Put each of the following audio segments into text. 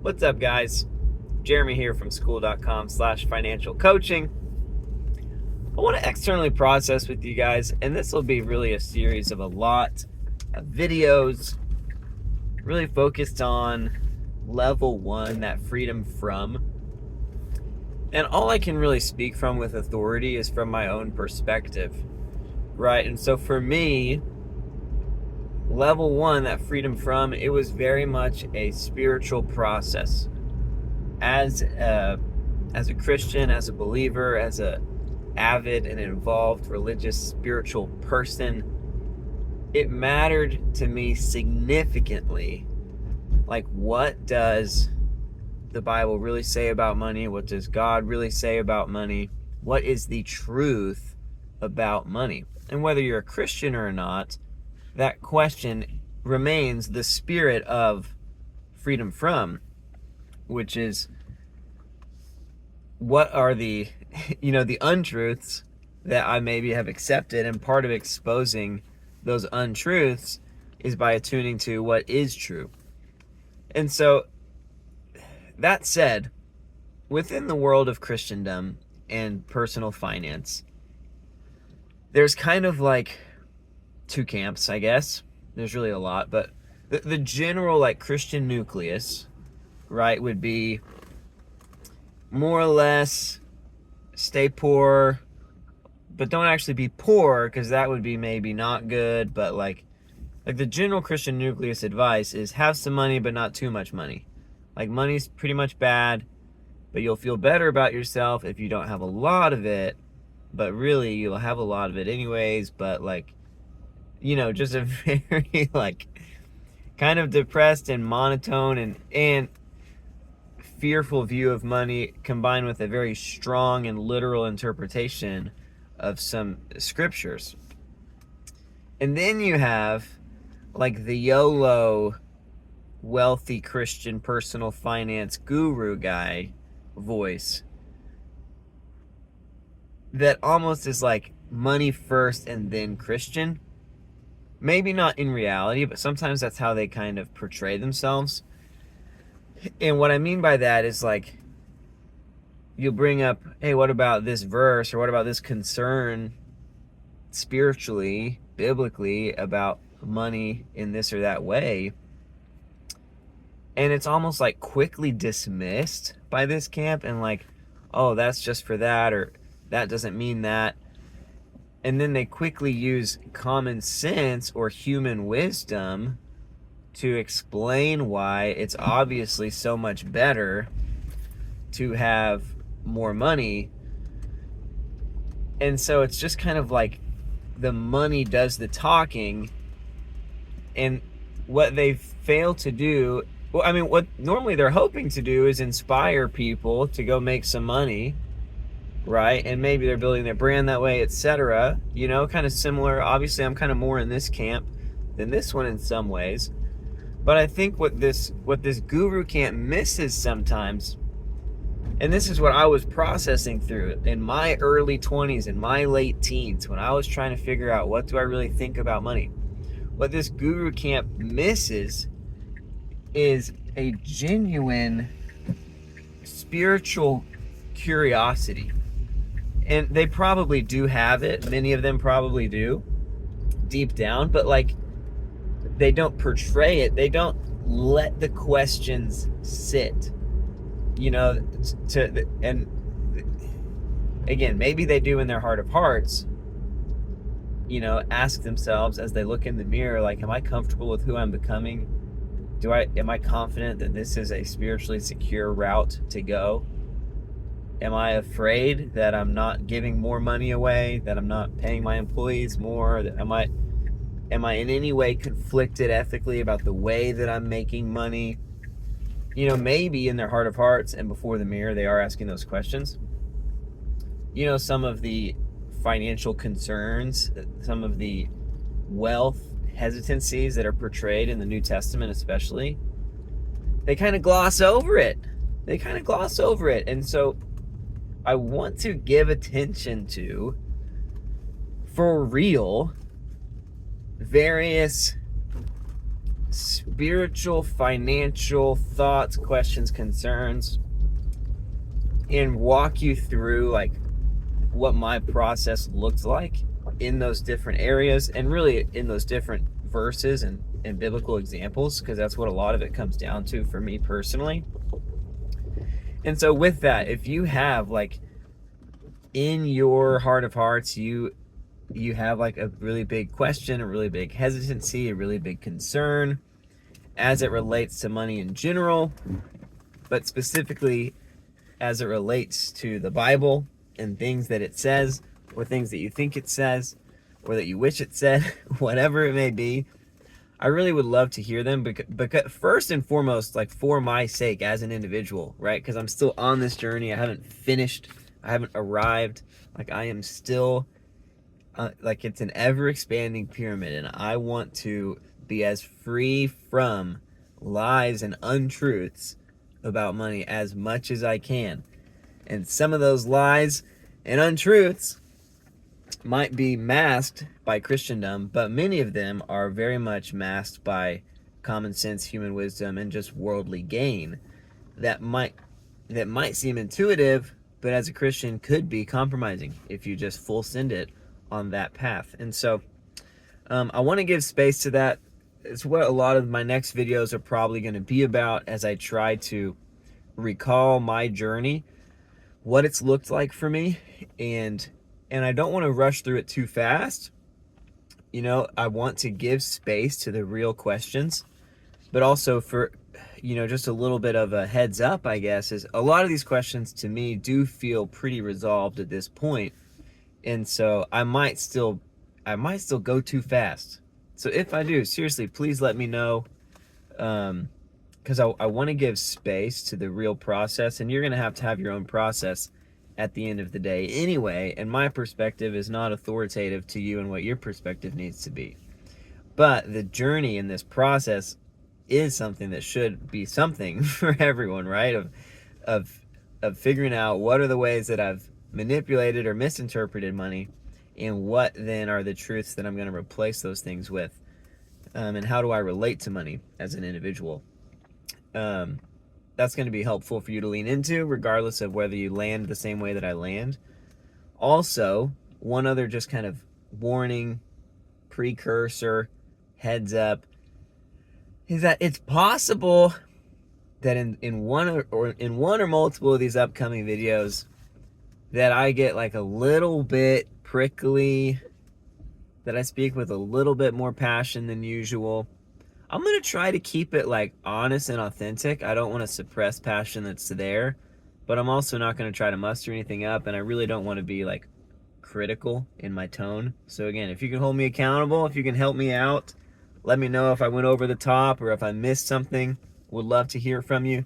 What's up, guys? Jeremy here from school.com/financial coaching. I want to externally process with you guys, and this will be really a series of a lot of videos really focused on level one, that freedom from. And all I can really speak from with authority is from my own perspective, right? And so for me, level one, that freedom from, it was very much a spiritual process. As a Christian, as a believer, as a avid and involved religious spiritual person, it mattered to me significantly, like, what does the Bible really say about money? What does God really say about money? What is the truth about money? And whether you're a Christian or not, that question remains the spirit of freedom from, which is, what are the the untruths that I maybe have accepted, and part of exposing those untruths is by attuning to what is true. And so, that said, within the world of Christendom and personal finance, there's kind of like two camps, I guess. There's really a lot, but the general, like, Christian nucleus, right, would be more or less stay poor, but don't actually be poor, because that would be maybe not good. But like the general Christian nucleus advice is have some money, but not too much money. Like, money's pretty much bad, but you'll feel better about yourself if you don't have a lot of it. But really, you'll have a lot of it anyways. But like, just a very like kind of depressed and monotone and fearful view of money, combined with a very strong and literal interpretation of some scriptures. And then you have like the YOLO wealthy Christian personal finance guru guy voice that almost is like money first and then Christian. Maybe not in reality, but sometimes that's how they kind of portray themselves. And what I mean by that is, like, you'll bring up, hey, what about this verse, or what about this concern spiritually, biblically, about money in this or that way? And it's almost like quickly dismissed by this camp, and like, oh, that's just for that, or that doesn't mean that. And then they quickly use common sense or human wisdom to explain why it's obviously so much better to have more money. And so it's just kind of like the money does the talking, and what they fail to do, well, I mean, what normally they're hoping to do is inspire people to go make some money, right? And maybe they're building their brand that way, etc. Kind of similar. Obviously, I'm kind of more in this camp than this one in some ways. But I think what this guru camp misses sometimes, and this is what I was processing through in my early 20s and my late teens, when I was trying to figure out, what do I really think about money? What this guru camp misses is a genuine spiritual curiosity. And they probably do have it. Many of them probably do, deep down. But like, they don't portray it. They don't let the questions sit, and again, maybe they do in their heart of hearts, ask themselves as they look in the mirror, like, am I comfortable with who I'm becoming? Am I confident that this is a spiritually secure route to go? Am I afraid that I'm not giving more money away, that I'm not paying my employees more? Am I in any way conflicted ethically about the way that I'm making money? Maybe in their heart of hearts and before the mirror, they are asking those questions. Some of the financial concerns, some of the wealth hesitancies that are portrayed in the New Testament especially, they kind of gloss over it. And so I want to give attention to, for real, various spiritual, financial thoughts, questions, concerns, and walk you through like what my process looks like in those different areas, and really in those different verses and biblical examples, because that's what a lot of it comes down to for me personally. And so with that, if you have like in your heart of hearts, you have like a really big question, a really big hesitancy, a really big concern as it relates to money in general, but specifically as it relates to the Bible and things that it says, or things that you think it says, or that you wish it said, whatever it may be, I really would love to hear them, because first and foremost, like for my sake as an individual, right? Because I'm still on this journey. I haven't finished. I haven't arrived. Like I am still, like it's an ever expanding pyramid, and I want to be as free from lies and untruths about money as much as I can. And some of those lies and untruths might be masked by Christendom, but many of them are very much masked by common sense, human wisdom, and just worldly gain that might seem intuitive, but as a Christian could be compromising if you just full send it on that path. And so I want to give space to that. It's what a lot of my next videos are probably going to be about, as I try to recall my journey, what it's looked like for me, and I don't want to rush through it too fast. You know, I want to give space to the real questions, but also for, you know, just a little bit of a heads up, I guess, is a lot of these questions to me do feel pretty resolved at this point. And so I might still go too fast. So if I do, seriously, please let me know. Because I want to give space to the real process, and you're going to have your own process at the end of the day anyway, and my perspective is not authoritative to you and what your perspective needs to be. But the journey in this process is something that should be something for everyone, right? Of figuring out what are the ways that I've manipulated or misinterpreted money, and what then are the truths that I'm going to replace those things with, and how do I relate to money as an individual. That's going to be helpful for you to lean into, regardless of whether you land the same way that I land. Also, one other just kind of warning, precursor, heads up, is that it's possible that in one or multiple of these upcoming videos that I get like a little bit prickly, that I speak with a little bit more passion than usual. I'm going to try to keep it like honest and authentic. I don't want to suppress passion that's there, but I'm also not going to try to muster anything up, and I really don't want to be like critical in my tone. So again, if you can hold me accountable, if you can help me out, let me know if I went over the top or if I missed something. Would love to hear from you.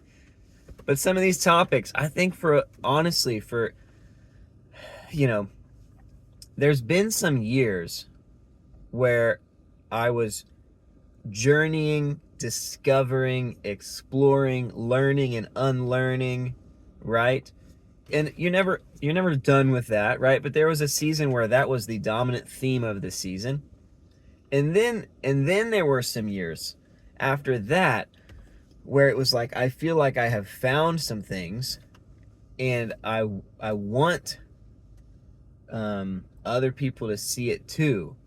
But some of these topics, I think honestly, you know, there's been some years where I was journeying, discovering, exploring, learning and unlearning, right? And you're never done with that, right? But there was a season where that was the dominant theme of the season. And then there were some years after that where it was like, I feel like I have found some things, and I want other people to see it too,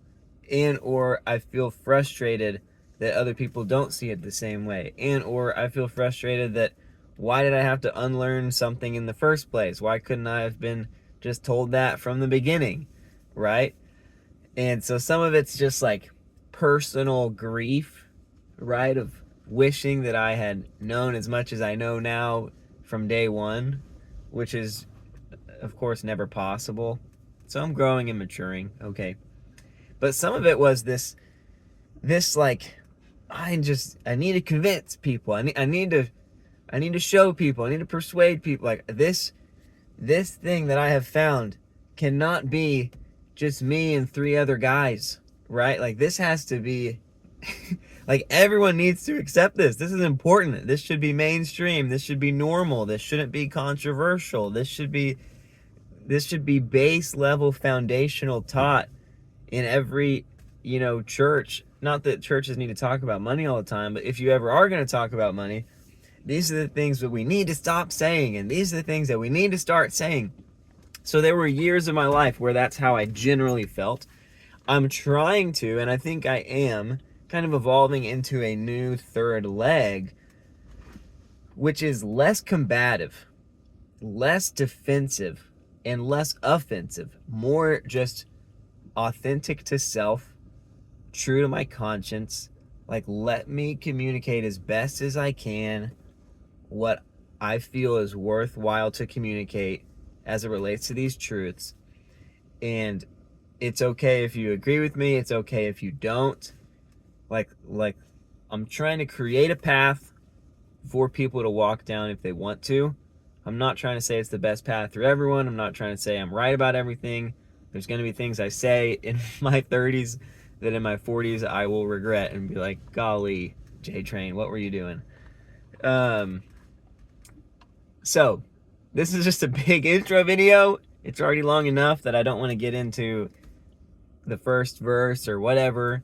and or I feel frustrated that other people don't see it the same way, and or I feel frustrated that why did I have to unlearn something in the first place? Why couldn't I have been just told that from the beginning, right? And so some of it's just like personal grief, right, of wishing that I had known as much as I know now from day one, which is of course never possible. So I'm growing and maturing, okay? But some of it was this like, I need to convince people. I need to show people. I need to persuade people. Like this thing that I have found cannot be just me and 3 other guys, right? Like this has to be like everyone needs to accept this. This is important. This should be mainstream. This should be normal. This shouldn't be controversial. This should be base level foundational taught in every, you know, church, not that churches need to talk about money all the time, but if you ever are going to talk about money, these are the things that we need to stop saying, and these are the things that we need to start saying. So there were years of my life where that's how I generally felt. I'm trying to, and I think I am, kind of evolving into a new third leg, which is less combative, less defensive, and less offensive. More just authentic to self, true to my conscience. Like, let me communicate as best as I can what I feel is worthwhile to communicate as it relates to these truths. And it's okay if you agree with me, it's okay if you don't. Like I'm trying to create a path for people to walk down if they want to. I'm not trying to say it's the best path for everyone. I'm not trying to say I'm right about everything. There's going to be things I say in my 30s that in my 40s I will regret and be like, golly, J-Train, what were you doing? So this is just a big intro video. It's already long enough that I don't want to get into the first verse or whatever,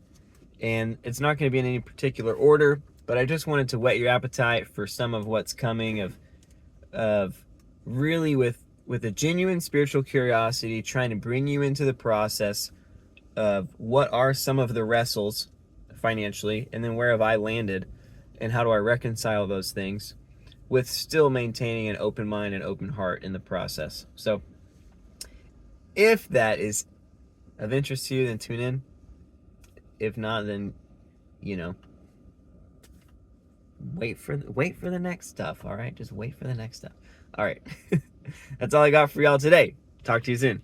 and it's not going to be in any particular order, but I just wanted to whet your appetite for some of what's coming of really with a genuine spiritual curiosity, trying to bring you into the process of what are some of the wrestles financially, and then where have I landed, and how do I reconcile those things with still maintaining an open mind and open heart in the process. So if that is of interest to you, then tune in. If not, then, you know, wait for the next stuff. All right, just wait for the next stuff. All right. That's all I got for y'all today. Talk to you soon.